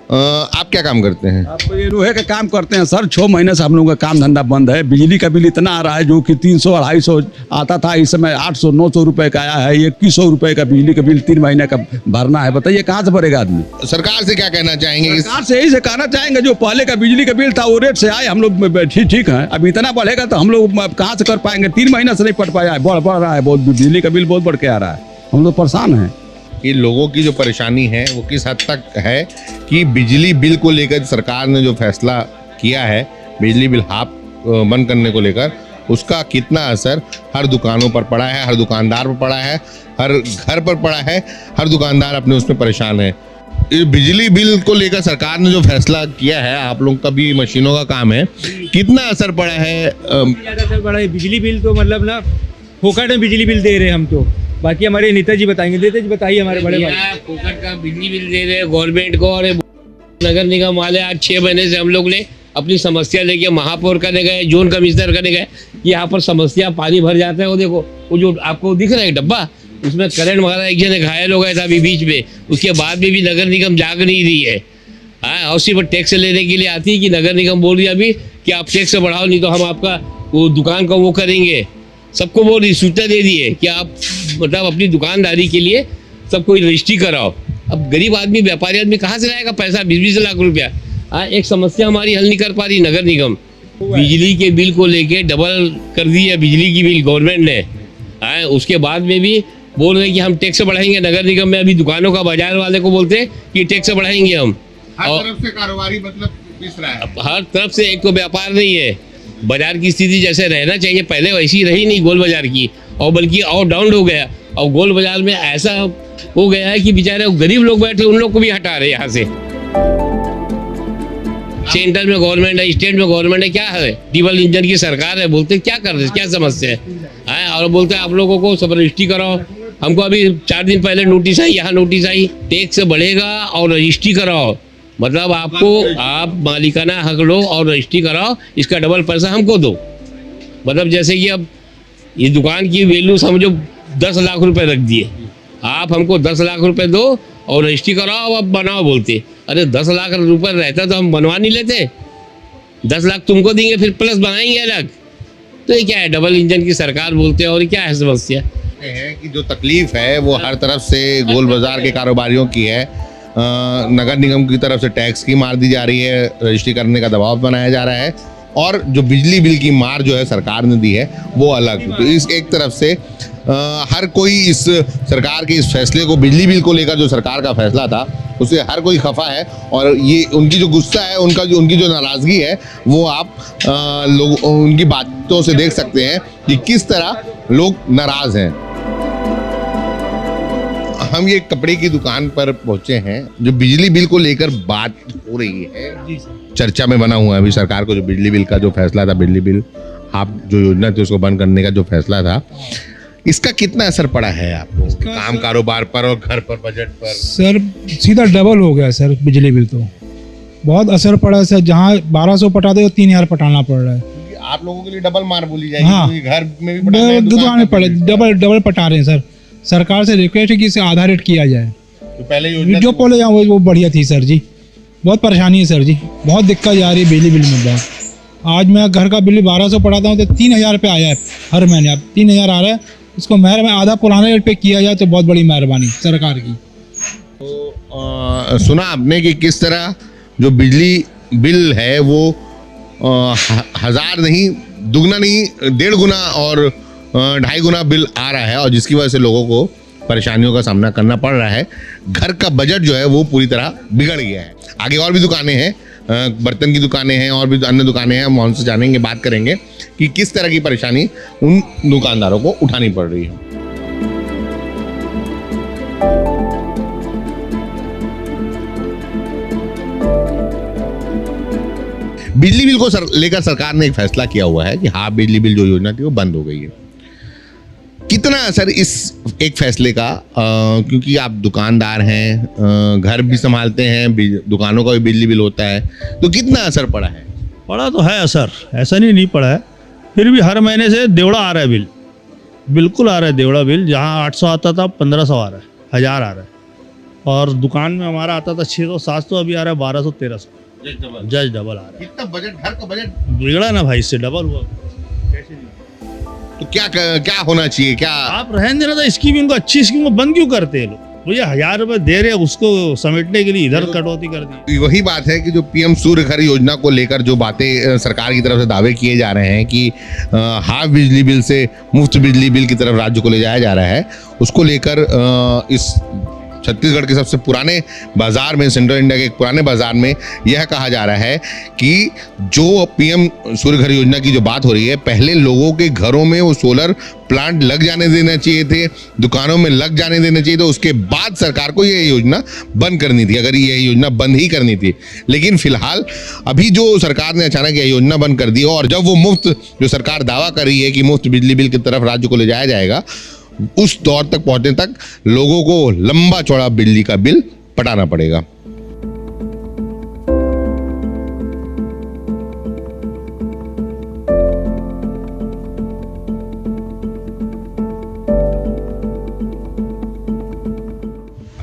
आप क्या काम करते हैं? आप ये लोहे का काम करते हैं सर। 6 महीने से हम लोगों का काम धंधा बंद है। बिजली का बिल इतना आ रहा है जो कि 300 250 आता था, इस समय 800 900 रुपए का आया है। 2100 रुपए का बिजली का बिल 3 महीने का भरना है। बताइए कहाँ से भरेगा आदमी? सरकार से क्या कहना चाहेंगे? सरकार से यही से कहना चाहेंगे, जो पहले का बिजली का बिल था वो रेट से आए हम लोग ठीक है। अब इतना बढ़ेगा तो हम लोग कहाँ से कर पाएंगे? 3 महीने से नहीं पट पाया है, बढ़ रहा है बहुत, बिजली का बिल बहुत बढ़ के आ रहा है। हम लोग परेशान हैं। कि लोगों की जो परेशानी है वो किस हद तक है कि बिजली बिल को लेकर सरकार ने जो फैसला किया है, बिजली बिल हाफ बंद करने को लेकर, उसका कितना असर हर दुकानों पर पड़ा है, हर दुकानदार पर पड़ा है, हर घर पर पड़ा है, हर दुकानदार अपने उसमें परेशान है। इस बिजली बिल को लेकर सरकार ने जो फैसला किया है, आप लोग का भी मशीनों का काम है, कितना असर पड़ा है? असर पड़ा है। बिजली बिल तो मतलब ना फोकट में बिजली बिल दे रहे हैं हम तो, बाकी हमारे नेताजी बताएंगे। नेताजी बताइए हमारे बड़े भाई। फोकट का बिजली बिल दे रहे हैं गवर्नमेंट को, और नगर निगम वाले आज 6 महीने से हम लोग ने अपनी समस्या लेके महापौर करने गए, जोन कमिश्नर करने गए। यहाँ पर समस्या पानी भर जाता है। वो देखो, वो जो आपको दिख रहा है डब्बा, उसमें करंट मारा, एक जने घायल हो गया था अभी बीच में। उसके बाद में भी नगर निगम जाग नहीं रही है। हाँ, और सिर्फ टैक्स लेने के लिए आती है कि नगर निगम बोल रही है अभी कि आप टैक्स बढ़ाओ, नहीं तो हम आपका वो दुकान का वो करेंगे। सबको वो सूचना दे दी है कि आप मतलब अपनी दुकानदारी के लिए सबको रजिस्ट्री कराओ। अब गरीब आदमी, व्यापारी आदमी कहाँ से लाएगा पैसा? 20-20 लाख रुपया। हाँ, एक समस्या हमारी हल नहीं कर पा रही नगर निगम। बिजली के बिल को लेके डबल कर दी है बिजली की बिल गवर्नमेंट ने। हाँ, उसके बाद में भी बोल रहे कि हम टैक्स बढ़ाएंगे। नगर निगम में अभी दुकानों का, बाजार वाले को बोलते हैं कि टैक्स बढ़ाएंगे हम। हर तरफ से कारोबारी मतलब पिस रहा है। हर तरफ से एक तो व्यापार नहीं है। बाजार की स्थिति जैसे रहना चाहिए पहले वैसी रही नहीं गोल बाजार की, और बल्कि और डाउन हो गया। और गोल बाजार में ऐसा हो गया है कि बेचारे गरीब लोग बैठे, उन लोग को भी हटा रहे यहाँ से। सेंटर में गवर्नमेंट है, स्टेट में गवर्नमेंट है, क्या है? डबल इंजन की सरकार है। बोलते क्या कर रहे, क्या समस्या है? और बोलते हैं आप लोगों को सब रजिस्ट्री कराओ। हमको अभी 4 दिन पहले नोटिस आई, यहाँ नोटिस आई, टैक्स बढ़ेगा और रजिस्ट्री कराओ। मतलब आपको, आप मालिकाना हक लो और रजिस्ट्री कराओ, इसका डबल पैसा हमको दो। मतलब जैसे कि अब ये दुकान की वैल्यू समझो 10 लाख रुपए रख दिए, आप हमको 10 लाख रुपए दो और रजिस्ट्री कराओ, अब बनाओ। बोलते अरे 10 लाख रुपए रहता तो हम बनवा नहीं लेते? 10 लाख तुमको देंगे, फिर प्लस बनाएंगे अलग। तो ये क्या है? डबल इंजन की सरकार बोलते हैं। और क्या है समस्या? है कि जो तकलीफ है वो हर तरफ से गोल बाजार के कारोबारियों की है। नगर निगम की तरफ से टैक्स की मार दी जा रही है, रजिस्ट्री करने का दबाव बनाया जा रहा है, और जो बिजली बिल की मार जो है सरकार ने दी है वो अलग। तो इस एक तरफ से हर कोई इस सरकार के इस फैसले को, बिजली बिल को लेकर जो सरकार का फैसला था, उससे हर कोई खफा है। और ये उनकी जो गुस्सा है, उनकी जो नाराज़गी है, वो आप लोग उनकी बातों से देख सकते हैं कि किस तरह लोग नाराज़ हैं। हम ये कपड़े की दुकान पर पहुंचे हैं, जो बिजली बिल को लेकर बात हो रही है, चर्चा में बना हुआ है अभी सरकार को। जो बिजली बिल का जो फैसला था, बिजली बिल हाफ जो योजना थी उसको बंद करने का जो फैसला था, इसका कितना असर पड़ा है आपको काम कारोबार पर और घर पर, बजट पर? सर सीधा डबल हो गया सर बिजली बिल, तो बहुत असर पड़ा है सर। जहाँ 1200 पटाते 3000 पटाना पड़ रहा है। आप लोगों के लिए डबल मार बोली जाएगी। हाँ, घर में भी पटाना है, दुकान में पड़े, डबल पटा रहे हैं सर। सरकार से रिक्वेस्ट है कि इसे आधा रेट किया जाए। तो पहले योजना जो पहले यहाँ वो बढ़िया थी सर जी। बहुत परेशानी है सर जी, बहुत दिक्कत जा रही है बिजली बिल में। बहुत आज मैं घर का बिल 1200 पटाता हूँ तो 3000 रुपये आया है हर महीने। अब 3000 आ रहा है, इसको मेहरबानी आधा पुराने रेट पे किया जाए तो बहुत बड़ी मेहरबानी सरकार की। तो सुना आपने कि किस तरह जो बिजली बिल है वो 1000 नहीं दुगना नहीं 1.5 गुना और 2.5 गुना बिल आ रहा है, और जिसकी वजह से लोगों को परेशानियों का सामना करना पड़ रहा है। घर का बजट जो है वो पूरी तरह बिगड़ गया है। आगे और भी दुकानें हैं, बर्तन की दुकानें हैं और भी अन्य दुकानें हैं, हम उनसे जानेंगे, बात करेंगे कि किस तरह की परेशानी उन दुकानदारों को उठानी पड़ रही है। बिजली बिल को लेकर सरकार ने एक फैसला किया हुआ है कि हाफ बिजली बिल जो योजना थी वो बंद हो गई है। कितना असर इस एक फैसले का, क्योंकि आप दुकानदार हैं, घर भी संभालते हैं, दुकानों का भी बिजली बिल होता है, तो कितना असर पड़ा है? पड़ा तो है असर, ऐसा नहीं पड़ा है। फिर भी हर महीने से देवड़ा आ रहा है बिल, बिल्कुल आ रहा है देवड़ा बिल। जहाँ 800 आता था 1500 आ रहा है, 1000 आ रहा है। और दुकान में हमारा आता था 600 700, अभी आ रहा है 1200 1300, जस्ट डबल आ रहा है। कितना बजट, घर का बजट बिगड़ा ना भाई, इससे डबल हुआ। तो क्या होना चाहिए? क्या आप रहने देना था, स्कीम इनको अच्छी स्कीम को बंद क्यों करते हैं लोग? भैया 1000 रुपए दे रहे हैं, उसको समेटने के लिए इधर कटौती कर दी। वही बात है कि जो पीएम सूर्य घर योजना को लेकर जो बातें सरकार की तरफ से दावे किए जा रहे हैं कि हाफ बिजली बिल से मुफ्त बिजली बिल की तरफ राज्य को ले जाया जा रहा है, उसको लेकर इस छत्तीसगढ़ के सबसे पुराने बाजार में, सेंट्रल इंडिया के एक पुराने बाजार में यह कहा जा रहा है कि जो पीएम सूर्य घर योजना की जो बात हो रही है, पहले लोगों के घरों में वो सोलर प्लांट लग जाने देना चाहिए थे, दुकानों में लग जाने देना चाहिए, तो उसके बाद सरकार को यह योजना बंद करनी थी, अगर यह योजना बंद ही करनी थी। लेकिन फिलहाल अभी जो सरकार ने अचानक यह योजना बंद कर दी, और जब वो मुफ्त, जो सरकार दावा कर रही है कि मुफ्त बिजली बिल की तरफ राज्य को ले जाया जाएगा, उस दौर तक पहुंचने तक लोगों को लंबा चौड़ा बिजली का बिल पटाना पड़ेगा।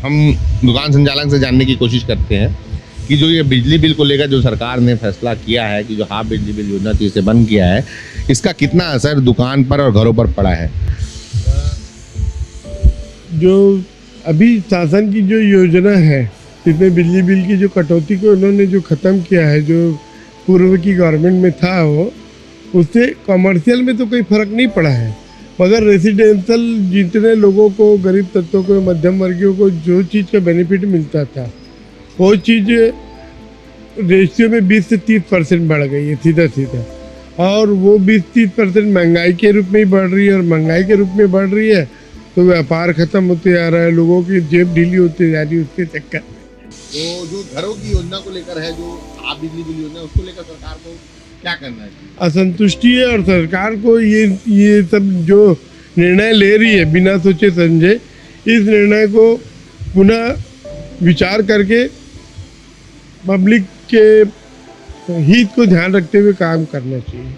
हम दुकान संचालक से जानने की कोशिश करते हैं कि जो ये बिजली बिल को लेकर जो सरकार ने फैसला किया है कि जो हाफ बिजली बिल योजना थी इसे बंद किया है, इसका कितना असर दुकान पर और घरों पर पड़ा है? जो अभी शासन की जो योजना है, इसमें बिजली बिल की जो कटौती को उन्होंने जो ख़त्म किया है, जो पूर्व की गवर्नमेंट में था, वो उससे कमर्शियल में तो कोई फ़र्क नहीं पड़ा है, मगर रेसिडेंशियल जितने लोगों को, गरीब तत्वों को, मध्यम वर्गीयों को जो चीज़ का बेनिफिट मिलता था, वो चीज़ रेशियो में 20 से 30% बढ़ गई है सीधा सीधा। और वो 20-30% महंगाई के रूप में ही बढ़ रही है, और महंगाई के रूप में बढ़ रही है तो व्यापार खत्म होते जा रहा है, लोगों की जेब ढीली होती जा रही है उसके चक्कर। तो जो घरों की योजना को लेकर है, जो हाफ बिजली बिल योजना, उसको लेकर सरकार को क्या करना है? असंतुष्टि है, और सरकार को ये सब जो निर्णय ले रही है बिना सोचे समझे, इस निर्णय को पुनः विचार करके पब्लिक के हित को ध्यान रखते हुए काम करना चाहिए।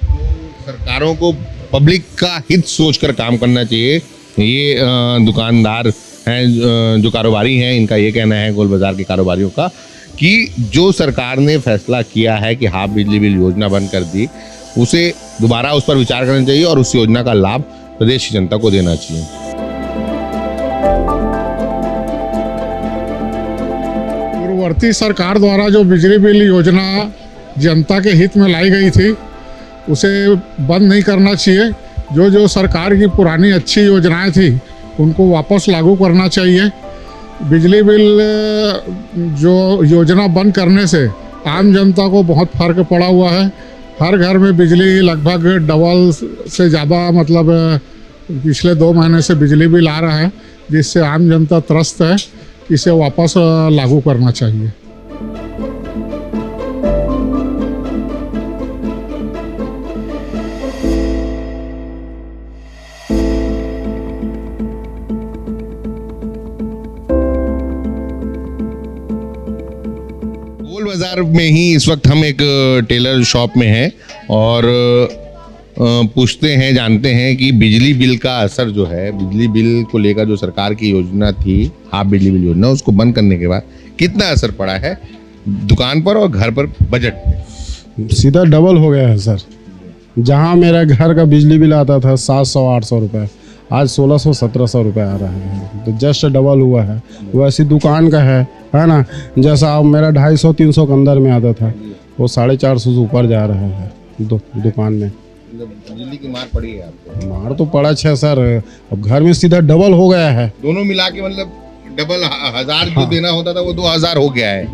तो सरकारों को पब्लिक का हित सोचकर काम करना चाहिए। ये दुकानदार हैं, जो कारोबारी हैं, इनका ये कहना है, गोल बाजार के कारोबारियों का, कि जो सरकार ने फैसला किया है कि हाफ बिजली बिल योजना बंद कर दी, उसे दोबारा उस पर विचार करना चाहिए और उस योजना का लाभ प्रदेश की जनता को देना चाहिए। पूर्ववर्ती सरकार द्वारा जो बिजली बिल योजना जनता के हित में लाई गई थी, उसे बंद नहीं करना चाहिए। जो सरकार की पुरानी अच्छी योजनाएं थी, उनको वापस लागू करना चाहिए। बिजली बिल जो योजना बंद करने से आम जनता को बहुत फ़र्क पड़ा हुआ है। हर घर में बिजली लगभग डबल से ज़्यादा, मतलब पिछले 2 महीने से बिजली बिल आ रहा है, जिससे आम जनता त्रस्त है। इसे वापस लागू करना चाहिए। गोल बाजार में ही इस वक्त हम एक टेलर शॉप में हैं और पूछते हैं, जानते हैं कि बिजली बिल का असर जो है, बिजली बिल को लेकर जो सरकार की योजना थी, हाफ बिजली बिल योजना, उसको बंद करने के बाद कितना असर पड़ा है दुकान पर और घर पर, बजट में? सीधा डबल हो गया है सर। जहां मेरा घर का बिजली बिल आता था 700-800 रुपये, आज 1600-1700 रुपये आ रहा है, तो जस्ट डबल हुआ है। वैसी दुकान का है ना, जैसा मेरा 250-300 के अंदर में आता था, वो 450 से ऊपर जा रहा है दुकान में। बिजली की मार पड़ी है आपको? मार तो पड़ा है सर, अब घर में सीधा डबल हो गया है। दोनों मिला के मतलब डबल 1000 जो देना होता था वो 2000 हो गया है।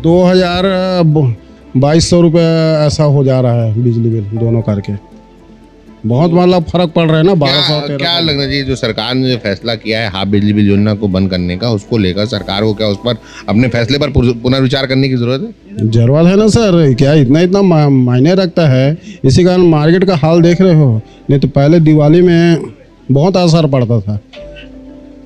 2200 रुपये ऐसा हो जा रहा है बिजली बिल दोनों करके। बहुत मतलब फर्क पड़ रहा है ना। 1200 क्या लगना चाहिए जो सरकार ने जो फैसला किया है हाफ बिजली बिल योजना को बंद करने का, उसको लेकर सरकार को क्या उस पर अपने फैसले पर पुनर्विचार करने की जरूरत है? जरूरत है ना सर, क्या इतना मायने रखता है। इसी कारण मार्केट का हाल देख रहे हो, नहीं तो पहले दिवाली में बहुत असर पड़ता था,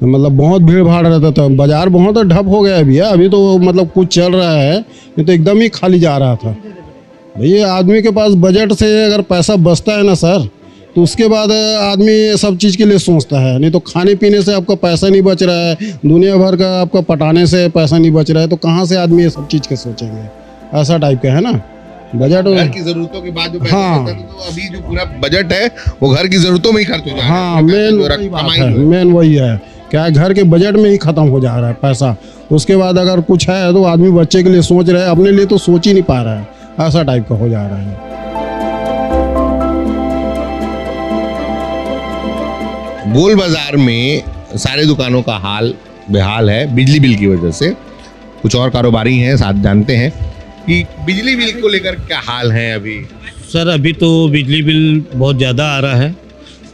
मतलब बहुत भीड़ भाड़ रहता था, बाजार बहुत ठप हो गया है भैया। अभी तो मतलब कुछ चल रहा है, नहीं तो एकदम ही खाली जा रहा था। भैया आदमी के पास बजट से अगर पैसा बचता है ना सर, तो उसके बाद आदमी सब चीज़ के लिए सोचता है। नहीं तो खाने पीने से आपका पैसा नहीं बच रहा है, दुनिया भर का आपका पटाने से पैसा नहीं बच रहा है, तो कहाँ से आदमी ये सब चीज़ के सोचेंगे। ऐसा टाइप का है ना बजट। घर की जरूरतों के बाद जो पैसा बचता था, तो अभी जो पूरा बजट है वो घर की जरूरतों में ही खर्च हो जा रहा है। हाँ, मेन वही है, क्या घर के बजट में ही खत्म हो जा रहा है पैसा। उसके बाद अगर कुछ है तो आदमी बच्चे के लिए सोच रहा है, अपने लिए तो सोच ही नहीं पा रहा है। ऐसा टाइप का हो जा रहा है। गोल बाजार में सारे दुकानों का हाल बेहाल है बिजली बिल की वजह से। कुछ और कारोबारी हैं, साथ जानते हैं कि बिजली बिल को लेकर क्या हाल है अभी। सर अभी तो बिजली बिल बहुत ज़्यादा आ रहा है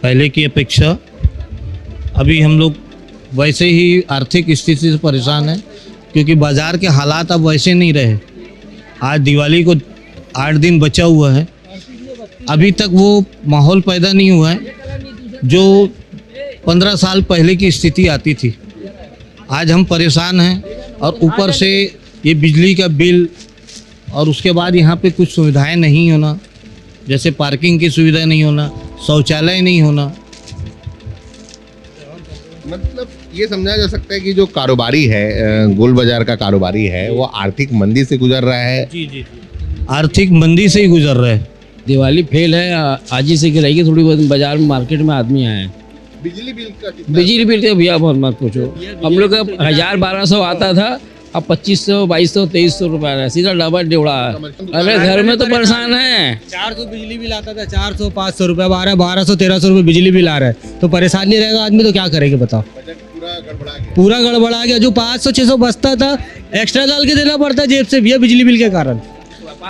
पहले की अपेक्षा। अभी हम लोग वैसे ही आर्थिक स्थिति से परेशान हैं, क्योंकि बाज़ार के हालात अब वैसे नहीं रहे। आज दिवाली को 8 दिन बचा हुआ है, अभी तक वो माहौल पैदा नहीं हुआ है जो 15 साल पहले की स्थिति आती थी। आज हम परेशान हैं, और ऊपर से ये बिजली का बिल, और उसके बाद यहाँ पे कुछ सुविधाएं नहीं होना, जैसे पार्किंग की सुविधा नहीं होना, शौचालय नहीं होना। मतलब ये समझा जा सकता है कि जो कारोबारी है, गोल बाजार का कारोबारी है, वो आर्थिक मंदी से गुजर रहा है। जी आर्थिक मंदी से ही गुजर रहा है। दिवाली फेल है, आज ही से गिराएगी थोड़ी बहुत। बाजार में मार्केट में आदमी आए हैं। बिजली बिल का कितना? बिजली बिल तो भैया मत पूछो, हम लोग का 1000-1200 आता था, अब 2500, 2200, 2300 रुपये आ रहा है, सीधा डबल डेढ़ा है। अरे घर में तो परेशान है। 400 बिजली बिल आता था, 400 500 रुपये, 1200 1300 रुपये बिजली बिल आ रहा है, तो परेशान नहीं रहेगा आदमी तो क्या करेंगे बताओ। पूरा गड़बड़ा गया। जो 500-600 बचता था एक्स्ट्रा डाल के देना पड़ता है जेब से भैया बिजली बिल के कारण।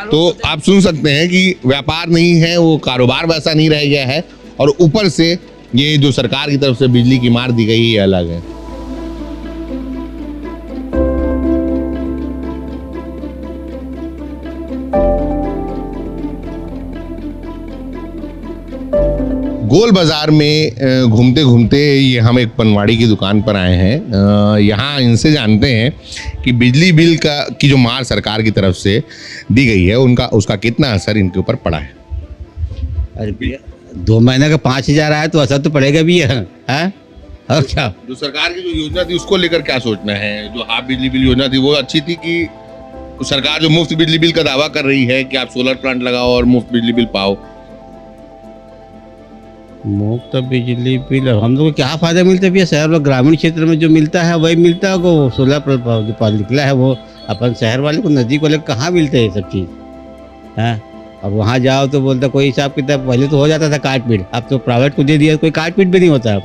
तो आप सुन सकते हैं कि व्यापार नहीं है, वो कारोबार वैसा नहीं रह गया है, और ऊपर से ये जो सरकार की तरफ से बिजली की मार दी गई ये अलग है। गोल बाजार में घूमते घूमते ये हम एक पनवाड़ी की दुकान पर आए हैं। यहाँ इनसे जानते हैं कि बिजली बिल की जो मार सरकार की तरफ से दी गई है उसका कितना असर इनके ऊपर पड़ा है। अरे भैया 2 महीने का 5000 आया तो असर तो पड़ेगा भी है। और क्या जो सरकार की जो योजना थी उसको लेकर क्या सोचना है? जो हाफ बिजली बिल योजना थी वो अच्छी थी कि सरकार जो मुफ्त बिजली बिल का दावा कर रही है कि आप सोलर प्लांट लगाओ और मुफ्त बिजली बिल पाओ? मुफ्त बिजली बिल हम लोग को क्या फ़ायदा मिलता है भैया? शहर और ग्रामीण क्षेत्र में जो मिलता है वही मिलता है। वो 16 निकला है वो अपन शहर वाले को, नज़दीक वाले को कहाँ मिलते हैं ये सब चीज़ है। अब वहाँ जाओ तो बोलता कोई हिसाब किताब, पहले तो हो जाता था काट पीट, अब तो प्राइवेट को दे दिया, कोई काट पीट भी नहीं होता अब।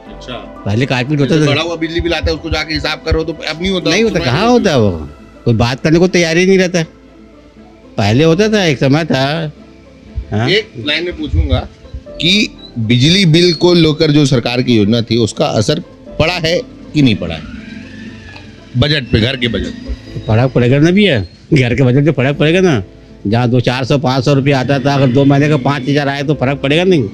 अच्छा, पहले काट पीट होता था। बड़ा हुआ बिजली बिल आता है उसको जाके हिसाब करो तो अब नहीं होता। नहीं होता, कहाँ होता है वो, कोई बात करने को तैयारी नहीं रहता। पहले होता था, एक समय था। एक लाइन में पूछूंगा कि बिजली बिल को लेकर जो सरकार की योजना थी उसका असर पड़ा है कि नहीं पड़ा है बजट पे, घर के बजट पर? फर्क पड़ेगा ना भैया, घर के बजट पे फर्क पड़ेगा ना। जहाँ 400-500 रुपये आता था, अगर 2 महीने का 5000 आए तो फर्क पड़ेगा नहीं।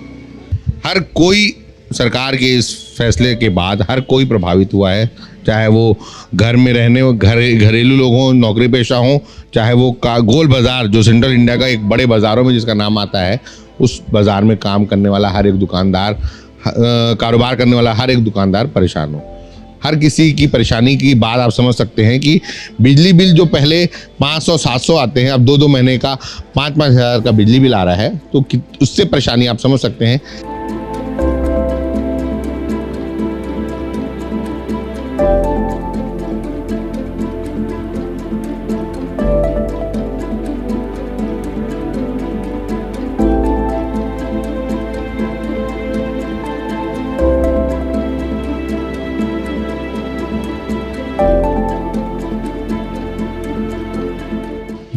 हर कोई सरकार के इस फैसले के बाद हर कोई प्रभावित हुआ है, चाहे वो घर में रहने घरेलू लोग हों, नौकरी पेशा हों, चाहे वो गोल बाजार जो सेंट्रल इंडिया का एक बड़े बाज़ारों में जिसका नाम आता है, उस बाज़ार में काम करने वाला हर एक दुकानदार, कारोबार करने वाला हर एक दुकानदार परेशान हो। हर किसी की परेशानी की बात आप समझ सकते हैं कि बिजली बिल जो पहले 500-700 आते हैं, अब 2-2 महीने का 5-5 हज़ार का बिजली बिल आ रहा है, तो उससे परेशानी आप समझ सकते हैं।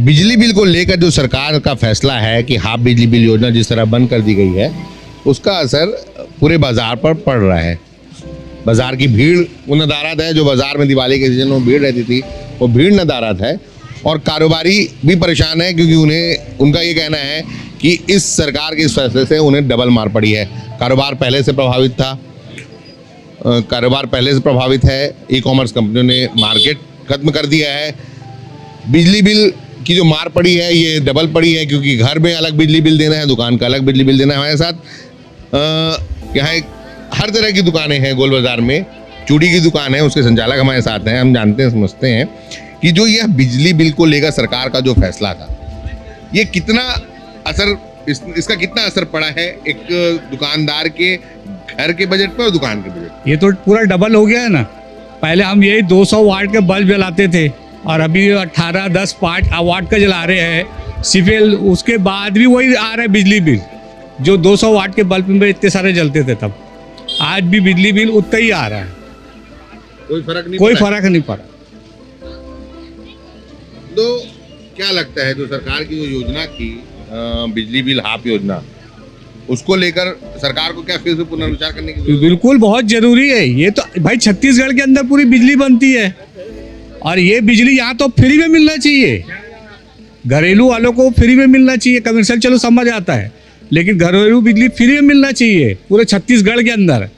बिजली बिल को लेकर जो सरकार का फैसला है कि हाफ बिजली बिल योजना जिस तरह बंद कर दी गई है, उसका असर पूरे बाजार पर पड़ रहा है। बाजार की भीड़ वो नदारद है, जो बाजार में दिवाली के सीजन में भीड़ रहती थी वो भीड़ नदारद है, और कारोबारी भी परेशान है क्योंकि उनका ये कहना है कि इस सरकार के इस फैसले से उन्हें डबल मार पड़ी है। कारोबार पहले से प्रभावित है। ई कॉमर्स कंपनियों ने मार्केट खत्म कर दिया है। बिजली बिल की जो मार पड़ी है ये डबल पड़ी है, क्योंकि घर में अलग बिजली बिल देना है, दुकान का अलग बिजली बिल देना है। हमारे साथ यहाँ हर तरह की दुकानें हैं गोल बाजार में। चूड़ी की दुकान है, उसके संचालक हमारे साथ हैं। हम जानते हैं, समझते हैं कि जो यह बिजली बिल को लेकर सरकार का जो फैसला था, ये कितना असर इसका कितना असर पड़ा है एक दुकानदार के घर के बजट पर और दुकान के बजट। ये तो पूरा डबल हो गया है ना। पहले हम यही 200 वाट के बल्ब जलाते थे और अभी 18, 10, 5 वाट का जला रहे हैं। सिविल उसके बाद भी वही आ रहा है बिजली बिल, जो 200 वाट के बल्ब में इतने सारे जलते थे तब। आज भी बिजली बिल उतना ही आ रहा है, कोई फर्क नहीं पड़ा। तो क्या लगता है जो सरकार की जो योजना थी बिजली बिल हाफ योजना, उसको लेकर सरकार को क्या फिर से पुनर्विचार करने की जरूरत है? बिल्कुल बहुत जरूरी है। ये तो भाई छत्तीसगढ़ के अंदर पूरी बिजली बनती है और ये बिजली यहाँ तो फ्री में मिलना चाहिए। घरेलू वालों को फ्री में मिलना चाहिए। कमर्शियल चलो समझ आता है, लेकिन घरेलू बिजली फ्री में मिलना चाहिए पूरे छत्तीसगढ़ के अंदर।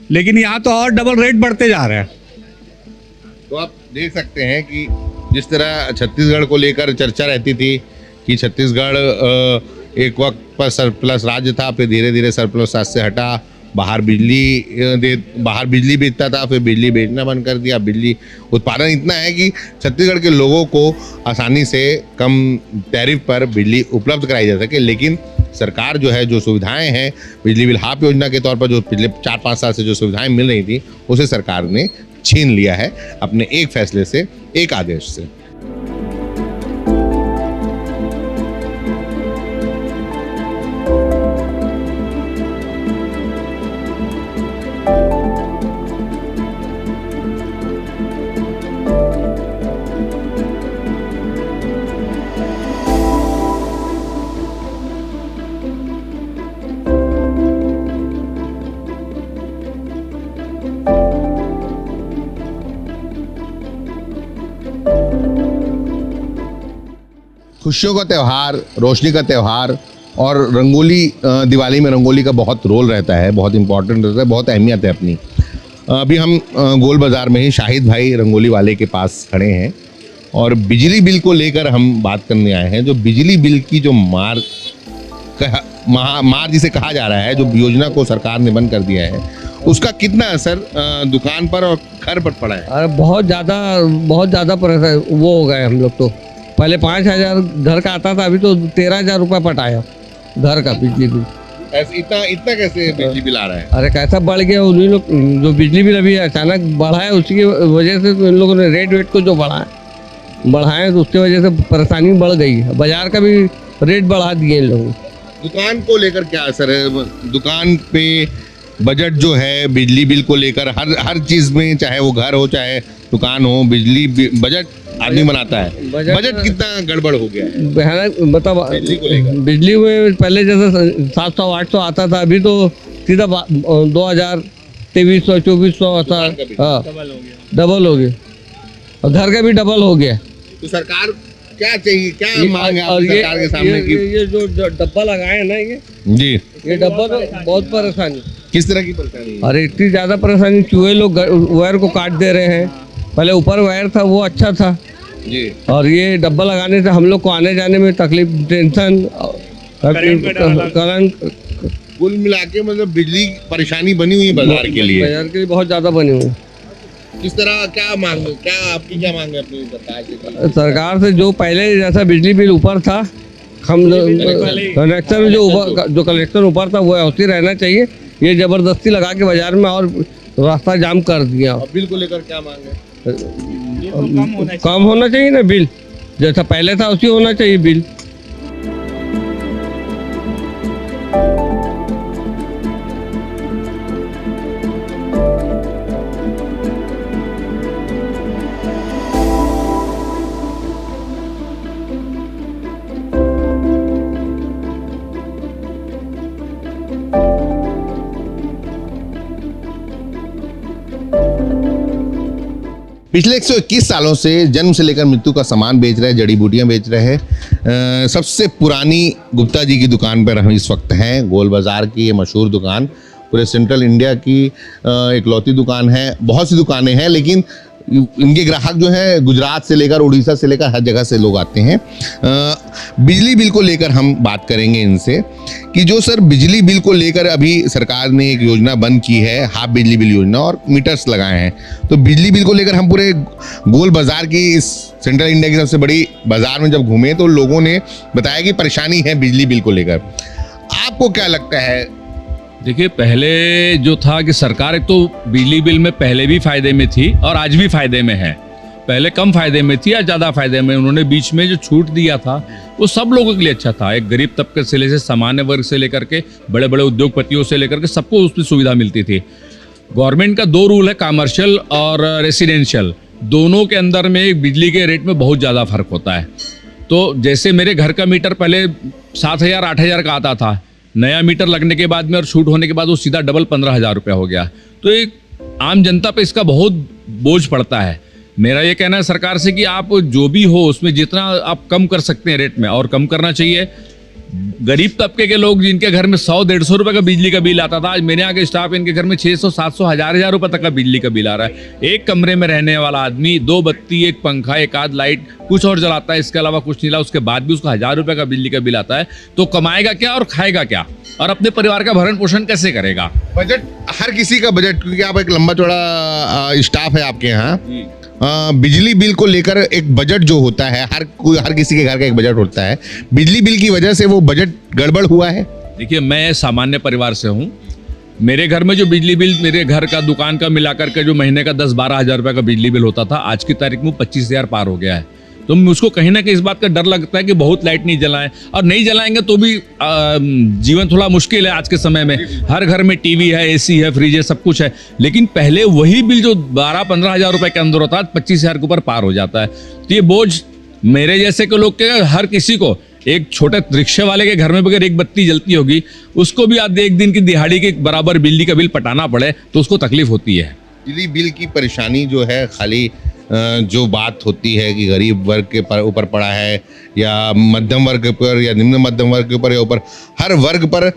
लेकिन यहाँ तो और डबल रेट बढ़ते जा रहे हैं। तो आप देख सकते हैं कि जिस तरह छत्तीसगढ़ को लेकर चर्चा रहती थी कि छत्तीसगढ़ एक वक्त पर सरप्लस राज्य था, फिर धीरे धीरे सरप्लस राज्य से हटा, बाहर बिजली बेचता था, फिर बिजली बेचना बंद कर दिया। बिजली उत्पादन इतना है कि छत्तीसगढ़ के लोगों को आसानी से कम टैरिफ पर बिजली उपलब्ध कराई जा सके। लेकिन सरकार जो है, जो सुविधाएं हैं बिजली बिल हाफ योजना के तौर पर, जो पिछले 4-5 साल से जो सुविधाएं मिल रही थी, उसे सरकार ने छीन लिया है अपने एक फैसले से, एक आदेश से। खुशियों का त्यौहार, रोशनी का त्यौहार, और रंगोली, दिवाली में रंगोली का बहुत रोल रहता है, बहुत इंपॉर्टेंट रहता है, बहुत अहमियत है अपनी। अभी हम गोल बाज़ार में ही शाहिद भाई रंगोली वाले के पास खड़े हैं और बिजली बिल को लेकर हम बात करने आए हैं। जो बिजली बिल की जो मार जिसे कहा जा रहा है, जो योजना को सरकार ने बंद कर दिया है, उसका कितना असर दुकान पर और घर पर पड़ा है? अरे बहुत ज़्यादा वो हो गए हम लोग। तो पहले 5,000 घर का आता था, अभी तो 13,000 रुपये पटाया घर का बिजली बिल। इतना कैसे बिजली बिल आ रहा है? अरे कैसा बढ़ गया। उन्हीं लोग जो बिजली बिल अभी अचानक बढ़ा है, उसकी वजह से तो इन लोगों ने रेट को जो बढ़ाए तो उसकी वजह से परेशानी बढ़ गई है। बाजार का भी रेट बढ़ा दिए इन लोगों। दुकान को लेकर क्या असर है? दुकान पे बजट जो है बिजली बिल को लेकर हर चीज़ में, चाहे वो घर हो चाहे दुकान हो, बिजली बजट आदमी बनाता है। बजट कितना गड़बड़ हो गया है? मतलब बिजली में पहले जैसे 700-800 आता था, अभी तो सीधा 2,000, 2300, 2400 आता। हाँ, डबल हो गया और घर का भी डबल हो गया। तो सरकार क्या चाहिए, क्या मांग है आपकी सरकार के सामने? ये जो डब्बा लगाए हैं ना, ये डब्बा तो बहुत परेशानी। किस तरह की परेशानी? अरे इतनी ज़्यादा परेशानी, चूहे लोग वायर को काट दे रहे हैं। पहले ऊपर वायर था वो अच्छा था जी, और ये डब्बा लगाने से हम लोग को आने जाने में तकलीफ, टेंशन, करंट, कुल मिला के मतलब बिजली परेशानी बनी हुई है बाजार के लिए। बाजार के लिए बहुत ज़्यादा बनी हुई है। किस तरह, क्या मांग, आपकी क्या मांग है अपनी सरकार से? जो पहले जैसा बिजली बिल ऊपर था, हम कनेक्शन जो कलेक्शन ऊपर था वो ऐसे रहना चाहिए। ये ज़बरदस्ती लगा के बाजार में और रास्ता जाम कर दिया। बिल को लेकर क्या मांग है? कम होना चाहिए ना बिल, जैसा पहले था उसी होना चाहिए बिल। पिछले 121 सालों से जन्म से लेकर मृत्यु का सामान बेच रहे हैं, जड़ी बूटियां बेच रहे हैं। सबसे पुरानी गुप्ता जी की दुकान पर हम इस वक्त हैं। गोल बाज़ार की ये मशहूर दुकान पूरे सेंट्रल इंडिया की इकलौती दुकान है। बहुत सी दुकानें हैं, लेकिन इनके ग्राहक जो हैं गुजरात से लेकर उड़ीसा से लेकर हर जगह से लोग आते हैं। बिजली बिल को लेकर हम बात करेंगे इनसे कि जो सर बिजली बिल को लेकर अभी सरकार ने एक योजना बंद की है, हाफ बिजली बिल योजना, और मीटर्स लगाए हैं। तो बिजली बिल को लेकर हम पूरे गोल बाज़ार की इस सेंट्रल इंडिया की सबसे बड़ी बाज़ार में जब घूमे तो लोगों ने बताया कि परेशानी है बिजली बिल को लेकर। आपको क्या लगता है? देखिए, पहले जो था कि सरकार एक तो बिजली बिल में पहले भी फायदे में थी और आज भी फायदे में है। पहले कम फायदे में थी या ज़्यादा फायदे में। उन्होंने बीच में जो छूट दिया था वो सब लोगों के लिए अच्छा था। एक गरीब तबके से लेकर सामान्य वर्ग से लेकर के बड़े बड़े उद्योगपतियों से लेकर के सबको उसमें सुविधा मिलती थी। गवर्नमेंट का 2 रूल है, कमर्शियल और रेसिडेंशियल। दोनों के अंदर में एक बिजली के रेट में बहुत ज़्यादा फर्क होता है। तो जैसे मेरे घर का मीटर पहले 7,000 8,000 का आता था, नया मीटर लगने के बाद में और छूट होने के बाद वो सीधा डबल 15,000 रुपया हो गया। तो एक आम जनता पे इसका बहुत बोझ पड़ता है। मेरा ये कहना है सरकार से कि आप जो भी हो उसमें जितना आप कम कर सकते हैं रेट में और कम करना चाहिए। गरीब तबके के लोग जिनके घर में 100-150 रुपये का बिजली का बिल आता था, आज मेरे यहाँ के स्टाफ इनके घर में 600-700 1000 रुपये तक का बिजली का बिल आ रहा है। एक कमरे में रहने वाला आदमी 2 बत्ती, 1 पंखा, 1 आध लाइट कुछ और जलाता है, इसके अलावा कुछ नहीं ला, उसके बाद भी उसको 1000 रुपये का बिजली का बिल आता है। तो कमाएगा क्या और खाएगा क्या और अपने परिवार का भरण पोषण कैसे करेगा? बजट, हर किसी का बजट, क्योंकि आप एक लंबा चौड़ा स्टाफ है आपके यहाँ, बिजली बिल को लेकर एक बजट जो होता है, हर किसी के घर का एक बजट होता है। बिजली बिल की वजह से वो बजट गड़बड़ हुआ है। देखिए, मैं सामान्य परिवार से हूँ। मेरे घर में जो बिजली बिल मेरे घर का दुकान का मिलाकर के जो महीने का 10-12 हज़ार रुपये का बिजली बिल होता था, आज की तारीख में 25,000 पार हो गया है। तो मुझको कहीं ना कहीं इस बात का डर लगता है कि बहुत लाइट नहीं जलाएं, और नहीं जलाएंगे तो भी जीवन थोड़ा मुश्किल है आज के समय में। हर घर में टीवी है, एसी है, फ्रिज है, सब कुछ है। लेकिन पहले वही बिल जो 12-15 हज़ार रुपये के अंदर होता है, 25,000 के ऊपर पार हो जाता है। तो ये बोझ मेरे जैसे के लोग के, हर किसी को, एक छोटे रिक्शे वाले के घर में अगर 1 बत्ती जलती होगी, उसको भी आज 1 दिन की दिहाड़ी के बराबर बिजली का बिल पटाना पड़े तो उसको तकलीफ होती है। बिजली बिल की परेशानी जो है, खाली जो बात होती है कि गरीब वर्ग के ऊपर पड़ा है या मध्यम वर्ग के ऊपर या निम्न मध्यम वर्ग के ऊपर या ऊपर हर वर्ग पर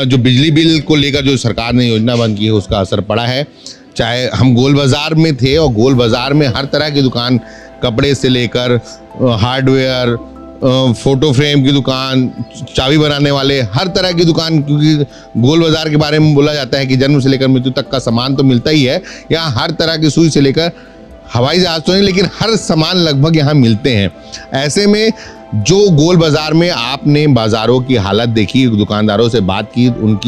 जो बिजली बिल को लेकर जो सरकार ने योजना बंद की है उसका असर पड़ा है। चाहे हम गोल बाज़ार में थे और गोल बाज़ार में हर तरह की दुकान, कपड़े से लेकर हार्डवेयर, फोटो फ्रेम की दुकान, चाबी बनाने वाले, हर तरह की दुकान, क्योंकि गोल बाज़ार के बारे में बोला जाता है कि जन्म से लेकर मृत्यु तक का सामान तो मिलता ही है। यहाँ हर तरह की सुई से लेकर हवाई जहाज तो नहीं, लेकिन हर सामान लगभग यहाँ मिलते हैं। ऐसे में जो गोल बाज़ार में आपने बाज़ारों की हालत देखी, दुकानदारों से बात की,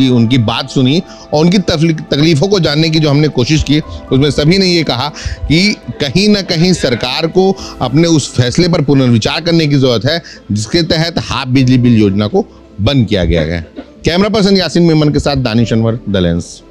उनकी बात सुनी और उनकी तकलीफ़ों को जानने की जो हमने कोशिश की, उसमें सभी ने ये कहा कि कहीं ना कहीं सरकार को अपने उस फैसले पर पुनर्विचार करने की ज़रूरत है जिसके तहत हाफ बिजली बिल योजना को बंद किया गया है। कैमरा पर्सन यासिन मेमन के साथ दानिश अनवर, द लेंस।